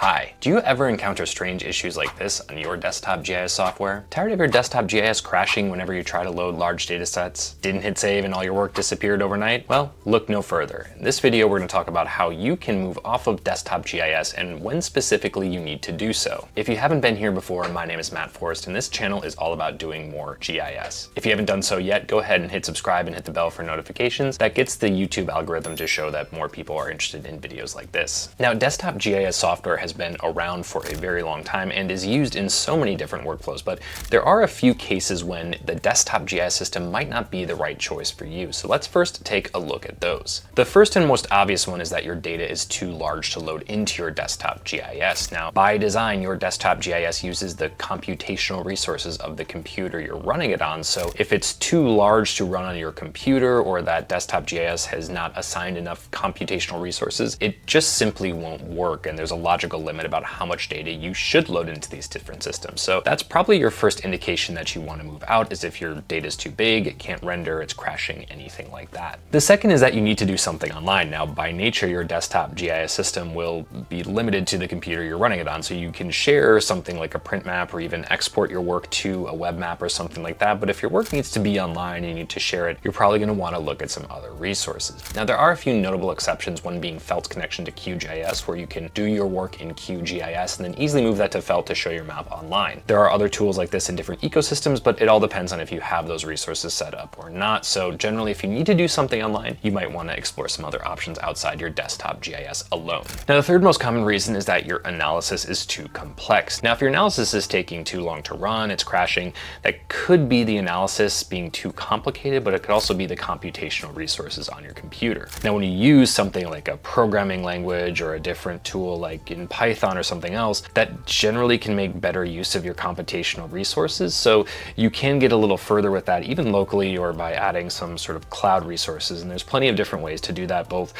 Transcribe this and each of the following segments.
Hi, do you ever encounter strange issues like this on your desktop GIS software? Tired of your desktop GIS crashing whenever you try to load large data sets? Didn't hit save and all your work disappeared overnight? Well, look no further. In this video, we're going to talk about how you can move off of desktop GIS and when specifically you need to do so. If you haven't been here before, my name is Forrest, and this channel is all about doing more GIS. If you haven't done so yet, go ahead and hit subscribe and hit the bell for notifications. That gets the YouTube algorithm to show that more people are interested in videos like this. Now, desktop GIS software has been around for a very long time and is used in so many different workflows, but there are a few cases when the desktop GIS system might not be the right choice for you. So let's first take a look at those. The first and most obvious one is that your data is too large to load into your desktop GIS. Now, by design, your desktop GIS uses the computational resources of the computer you're running it on. So if it's too large to run on your computer, or that desktop GIS has not assigned enough computational resources, it just simply won't work. And there's a logical limit about how much data you should load into these different systems. So that's probably your first indication that you want to move out, is if your data is too big, it can't render, it's crashing, anything like that. The second is that you need to do something online. Now, by nature, your desktop GIS system will be limited to the computer you're running it on. So you can share something like a print map or even export your work to a web map or something like that. But if your work needs to be online and you need to share it, you're probably going to want to look at some other resources. Now, there are a few notable exceptions, one being Felt's connection to QGIS, where you can do your work in QGIS and then easily move that to Felt to show your map online. There are other tools like this in different ecosystems, but it all depends on if you have those resources set up or not. So generally, if you need to do something online, you might want to explore some other options outside your desktop GIS alone. Now, the third most common reason is that your analysis is too complex. Now, if your analysis is taking too long to run, it's crashing, that could be the analysis being too complicated, but it could also be the computational resources on your computer. Now, when you use something like a programming language or a different tool like in Python or something else, that generally can make better use of your computational resources. So you can get a little further with that, even locally or by adding some sort of cloud resources. And there's plenty of different ways to do that, both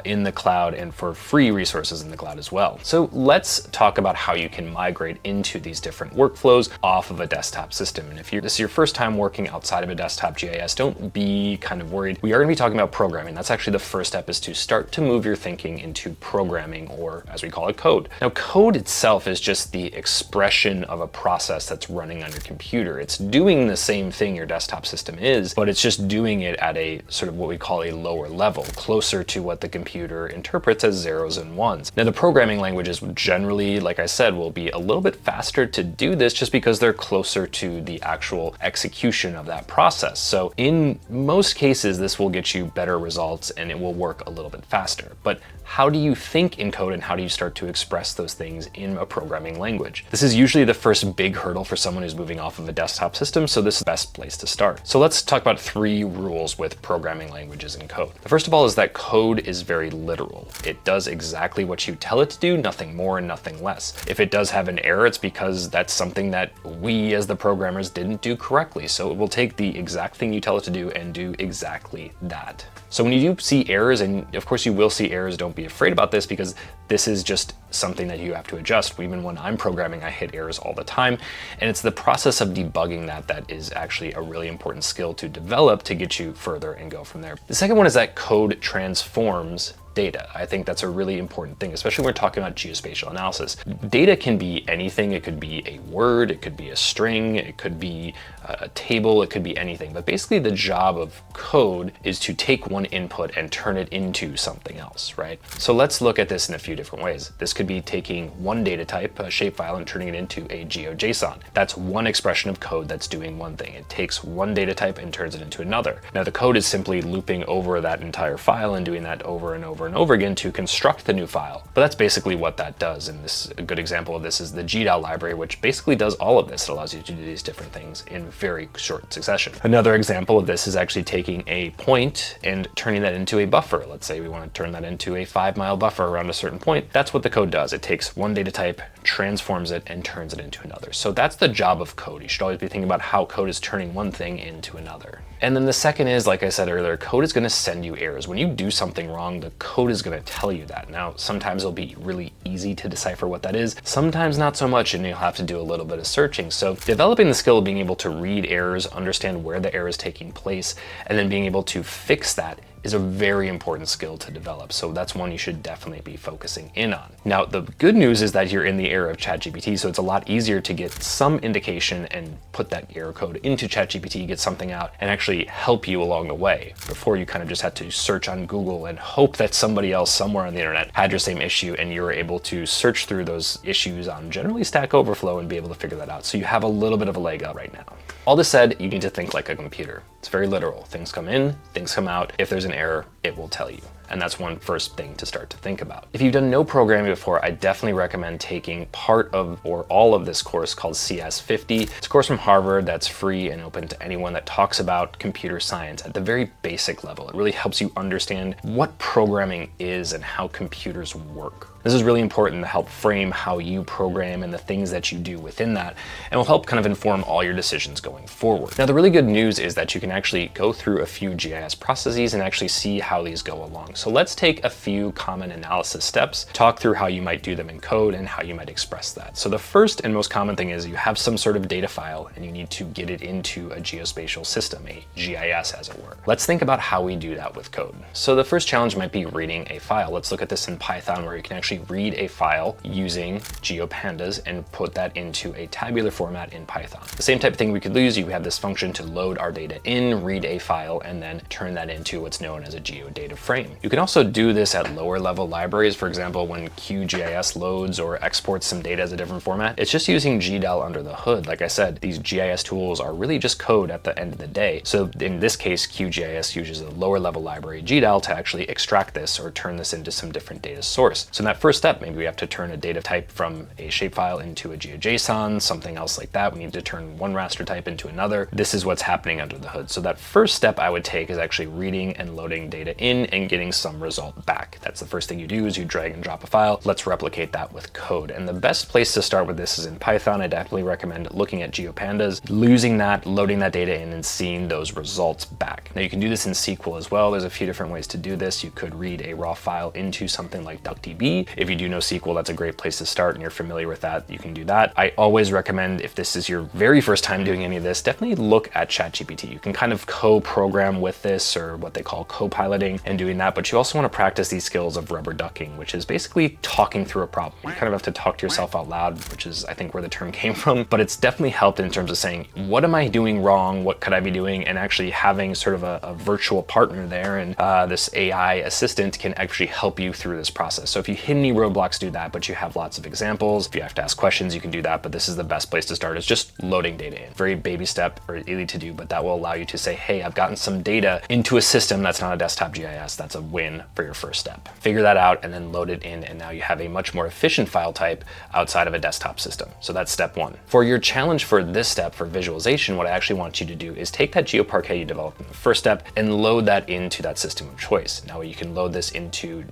in the cloud and for free resources in the cloud as well. So let's talk about how you can migrate into these different workflows off of a desktop system. And if this is your first time working outside of a desktop GIS, don't be kind of worried. We are going to be talking about programming. That's actually the first step, is to start to move your thinking into programming, or as we call it, code. Now, code itself is just the expression of a process that's running on your computer. It's doing the same thing your desktop system is, but it's just doing it at a sort of what we call a lower level, closer to what the computer interprets as zeros and ones. Now, the programming languages generally, like I said, will be a little bit faster to do this just because they're closer to the actual execution of that process. So in most cases, this will get you better results and it will work a little bit faster. But how do you think in code, and how do you start to express those things in a programming language? This is usually the first big hurdle for someone who's moving off of a desktop system, so this is the best place to start. So let's talk about 3 rules with programming languages in code. The first of all is that code is very literal. It does exactly what you tell it to do, nothing more and nothing less. If it does have an error, it's because that's something that we as the programmers didn't do correctly. So it will take the exact thing you tell it to do and do exactly that. So when you do see errors, and of course you will see errors, don't be afraid about this, because this is just something that you have to adjust. Even when I'm programming, I hit errors all the time. And it's the process of debugging that is actually a really important skill to develop to get you further and go from there. The second one is that code transforms data. I think that's a really important thing, especially when we're talking about geospatial analysis. Data can be anything. It could be a word, it could be a string, it could be a table, it could be anything. But basically the job of code is to take one input and turn it into something else, right? So let's look at this in a few different ways. This could be taking one data type, a shapefile, and turning it into a GeoJSON. That's one expression of code that's doing one thing. It takes one data type and turns it into another. Now, the code is simply looping over that entire file and doing that over and over and over again to construct the new file. But that's basically what that does. And a good example of this is the GDAL library, which basically does all of this. It allows you to do these different things in very short succession. Another example of this is actually taking a point and turning that into a buffer. Let's say we want to turn that into a 5-mile buffer around a certain point. That's what the code does. It takes one data type, transforms it, and turns it into another. So that's the job of code. You should always be thinking about how code is turning one thing into another. And then the second is, like I said earlier, code is going to send you errors. When you do something wrong, the code is going to tell you that. Now, sometimes it'll be really easy to decipher what that is. Sometimes not so much, and you'll have to do a little bit of searching. So developing the skill of being able to read errors, understand where the error is taking place, and then being able to fix that is a very important skill to develop. So that's one you should definitely be focusing in on. Now, the good news is that you're in the era of ChatGPT, so it's a lot easier to get some indication and put that error code into ChatGPT, get something out, and actually help you along the way. Before, you kind of just had to search on Google and hope that somebody else somewhere on the internet had your same issue, and you were able to search through those issues on generally Stack Overflow and be able to figure that out. So you have a little bit of a leg up right now. All this said, you need to think like a computer. It's very literal. Things come in, things come out. If there's an error, it will tell you. And that's one first thing to start to think about. If you've done no programming before, I definitely recommend taking part of or all of this course called CS50. It's a course from Harvard that's free and open to anyone that talks about computer science at the very basic level. It really helps you understand what programming is and how computers work. This is really important to help frame how you program and the things that you do within that, and will help kind of inform all your decisions going forward. Now, the really good news is that you can actually go through a few GIS processes and actually see how these go along. So let's take a few common analysis steps, talk through how you might do them in code and how you might express that. So the first and most common thing is you have some sort of data file and you need to get it into a geospatial system, a GIS as it were. Let's think about how we do that with code. So the first challenge might be reading a file. Let's look at this in Python, where you can actually read a file using GeoPandas and put that into a tabular format in Python. The same type of thing we could use, you have this function to load our data in, read a file, and then turn that into what's known as a geodata frame. You can also do this at lower level libraries. For example, when QGIS loads or exports some data as a different format, it's just using GDAL under the hood. Like I said, these GIS tools are really just code at the end of the day. So in this case, QGIS uses a lower level library, GDAL, to actually extract this or turn this into some different data source. So in that first step, maybe we have to turn a data type from a shapefile into a GeoJSON, something else like that. We need to turn one raster type into another. This is what's happening under the hood. So that first step I would take is actually reading and loading data in and getting some result back. That's the first thing you do, is you drag and drop a file. Let's replicate that with code. And the best place to start with this is in Python. I definitely recommend looking at GeoPandas, losing that, loading that data in, and seeing those results back. Now you can do this in SQL as well. There's a few different ways to do this. You could read a raw file into something like DuckDB. If you do know SQL, that's a great place to start, and you're familiar with that, you can do that. I always recommend, if this is your very first time doing any of this, definitely look at ChatGPT. You can kind of co-program with this, or what they call co-piloting, and doing that, but you also want to practice these skills of rubber ducking, which is basically talking through a problem. You kind of have to talk to yourself out loud, which is, I think, where the term came from, but it's definitely helped in terms of saying, what am I doing wrong? What could I be doing? And actually having sort of a virtual partner there, and this AI assistant can actually help you through this process. So if you hit any roadblocks, do that, but you have lots of examples. If you have to ask questions, you can do that, but this is the best place to start, is just loading data in. Very baby step, or easy to do, but that will allow you to say, hey, I've gotten some data into a system that's not a desktop GIS. That's a win for your first step. Figure that out and then load it in, and now you have a much more efficient file type outside of a desktop system. So that's step one. For your challenge for this step, for visualization, what I actually want you to do is take that GeoParquet you developed in the first step and load that into that system of choice. Now you can load this into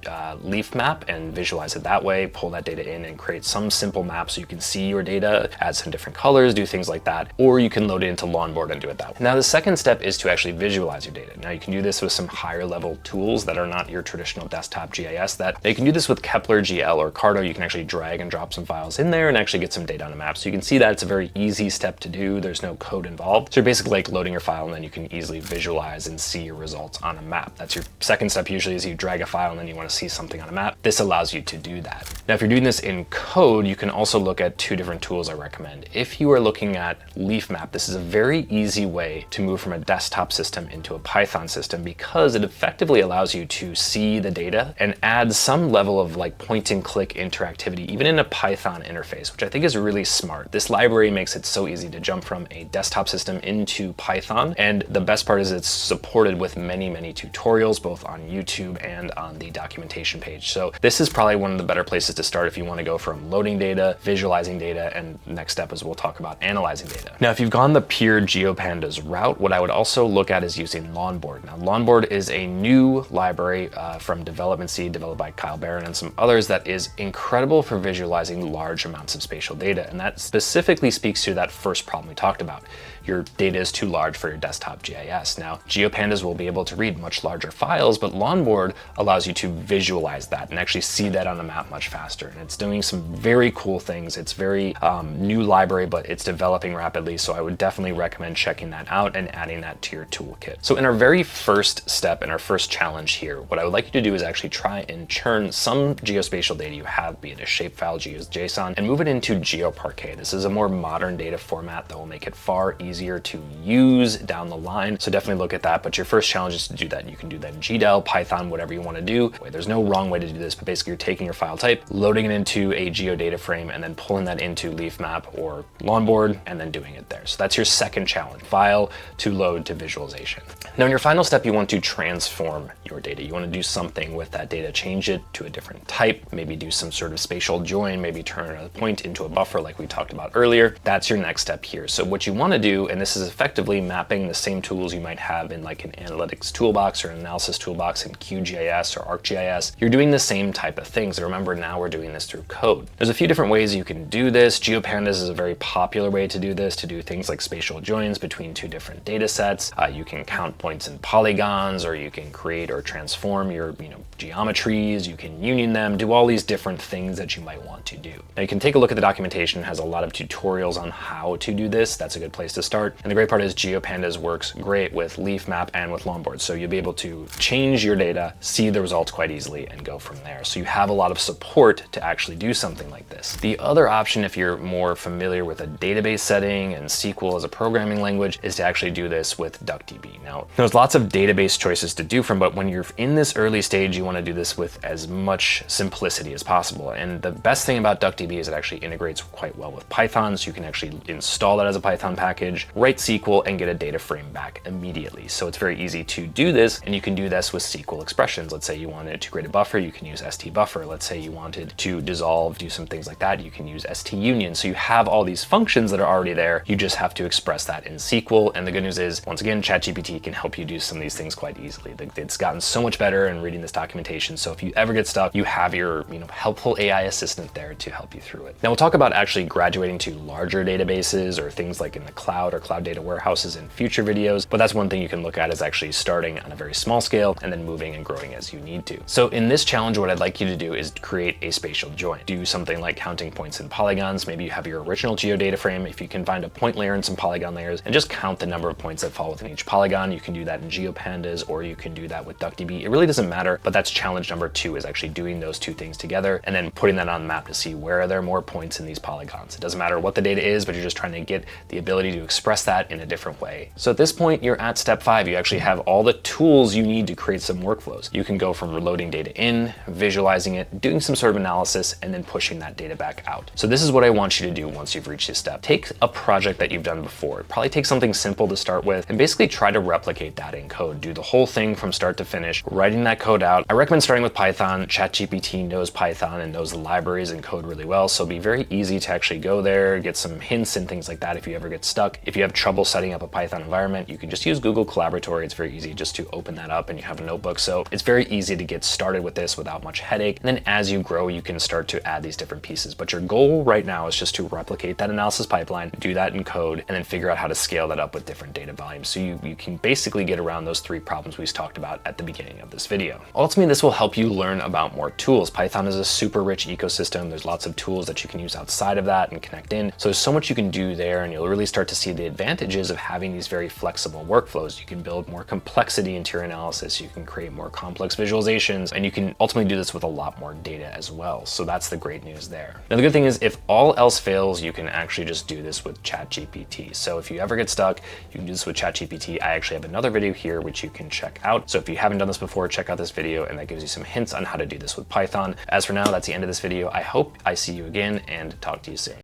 Leaf Map and visualize it that way, pull that data in and create some simple map so you can see your data, add some different colors, do things like that, or you can load it into Lawnboard and do it that way. Now the second step is to actually visualize your data. Now you can do this with some higher level tools that are not your traditional desktop GIS. That you can do this with Kepler, GL, or Carto. You can actually drag and drop some files in there and actually get some data on a map. So you can see that it's a very easy step to do. There's no code involved. So you're basically like loading your file, and then you can easily visualize and see your results on a map. That's your second step usually, is you drag a file and then you want to see something on a map. This allows you to do that. Now if you're doing this in code, you can also look at two different tools I recommend. If you are looking at Leaf Map, this is a very easy way to move from a desktop system into a Python system, because it effectively allows you to see the data and add some level of like point and click interactivity, even in a Python interface, which I think is really smart. This library makes it so easy to jump from a desktop system into Python. And the best part is it's supported with many, many tutorials, both on YouTube and on the documentation page. So this is probably one of the better places to start if you want to go from loading data, visualizing data, and next step is we'll talk about analyzing data. Now, if you've gone the pure GeoPandas route, what I would also look at is using Lawnboard. Now, Lawnboard is a new library from Development Seed, developed by Kyle Barron and some others, that is incredible for visualizing large amounts of spatial data. And that specifically speaks to that first problem we talked about. Your data is too large for your desktop GIS. Now, GeoPandas will be able to read much larger files, but Lawnboard allows you to visualize that and actually see that that on the map much faster. And it's doing some very cool things. It's very new library, but it's developing rapidly. So I would definitely recommend checking that out and adding that to your toolkit. So in our very first step, in our first challenge here, what I would like you to do is actually try and churn some geospatial data you have, be it a shapefile, JSON, and move it into GeoParquet. This is a more modern data format that will make it far easier to use down the line. So definitely look at that. But your first challenge is to do that. You can do that in GDAL, Python, whatever you want to do. There's no wrong way to do this, but basically you're taking your file type, loading it into a geodata frame, and then pulling that into Leaf Map or Longboard, and then doing it there. So that's your second challenge, file to load to visualization. Now in your final step, you want to transform your data. You want to do something with that data, change it to a different type, maybe do some sort of spatial join, maybe turn a point into a buffer like we talked about earlier. That's your next step here. So what you want to do, and this is effectively mapping the same tools you might have in like an analytics toolbox or an analysis toolbox in QGIS or ArcGIS, you're doing the same type of things. And remember, now we're doing this through code. There's a few different ways you can do this. GeoPandas is a very popular way to do this, to do things like spatial joins between two different data sets. You can count points in polygons, or you can create or transform your geometries. You can union them, do all these different things that you might want to do. Now you can take a look at the documentation. It has a lot of tutorials on how to do this. That's a good place to start. And the great part is GeoPandas works great with Leaf Map and with Longboard. So you'll be able to change your data, see the results quite easily, and go from there. So you have a lot of support to actually do something like this. The other option, if you're more familiar with a database setting and SQL as a programming language, is to actually do this with DuckDB. Now, there's lots of database choices to do from, but when you're in this early stage, you want to do this with as much simplicity as possible. And the best thing about DuckDB is it actually integrates quite well with Python, so you can actually install that as a Python package, write SQL, and get a data frame back immediately. So it's very easy to do this, and you can do this with SQL expressions. Let's say you wanted to create a buffer, you can use stbuffer. Let's say you wanted to dissolve, do some things like that, you can use stunion. So you have all these functions that are already there. You just have to express that in SQL. And the good news is, once again, ChatGPT can help you do some of these things quite easily. It's gotten so much better in reading this documentation. So if you ever get stuck, you have your helpful AI assistant there to help you through it. Now we'll talk about actually graduating to larger databases or things like in the cloud or cloud data warehouses in future videos. But that's one thing you can look at, is actually starting on a very small scale and then moving and growing as you need to. So in this challenge, what I'd like you to do is create a spatial join. Do something like counting points in polygons. Maybe you have your original geodata frame. If you can find a point layer and some polygon layers and just count the number of points that fall within each polygon, you can do that in GeoPandas, or you can do that with DuckDB. It really doesn't matter, but that's challenge number 2, is actually doing those two things together and then putting that on the map to see where are there more points in these polygons. It doesn't matter what the data is, but you're just trying to get the ability to express that in a different way. So at this point, you're at step 5. You actually have all the tools you need to create some workflows. You can go from loading data in, visualizing it, doing some sort of analysis, and then pushing that data back out. So this is what I want you to do once you've reached this step. Take a project that you've done before. Probably take something simple to start with and basically try to replicate that in code. Do the whole thing from start to finish, writing that code out. I recommend starting with Python. ChatGPT knows Python and knows the libraries and code really well, so it'll be very easy to actually go there, get some hints and things like that if you ever get stuck. If you have trouble setting up a Python environment, you can just use Google Collaboratory. It's very easy just to open that up and you have a notebook. So it's very easy to get started with this without much headache. And then as you grow, you can start to add these different pieces. But your goal right now is just to replicate that analysis pipeline, do that in code, and then figure out how to scale that up with different data volumes. So you can basically get around those 3 problems we talked about at the beginning of this video. Ultimately, this will help you learn about more tools. Python is a super rich ecosystem. There's lots of tools that you can use outside of that and connect in. So there's so much you can do there, and you'll really start to see the advantages of having these very flexible workflows. You can build more complexity into your analysis. You can create more complex visualizations, and you can ultimately do this with a lot more data as well. So that's the great news there. Now, the good thing is, if all else fails, you can actually just do this with ChatGPT. So if you ever get stuck, you can do this with ChatGPT. I actually have another video here which you can check out. So if you haven't done this before, check out this video, and that gives you some hints on how to do this with Python. As for now, that's the end of this video. I hope I see you again and talk to you soon.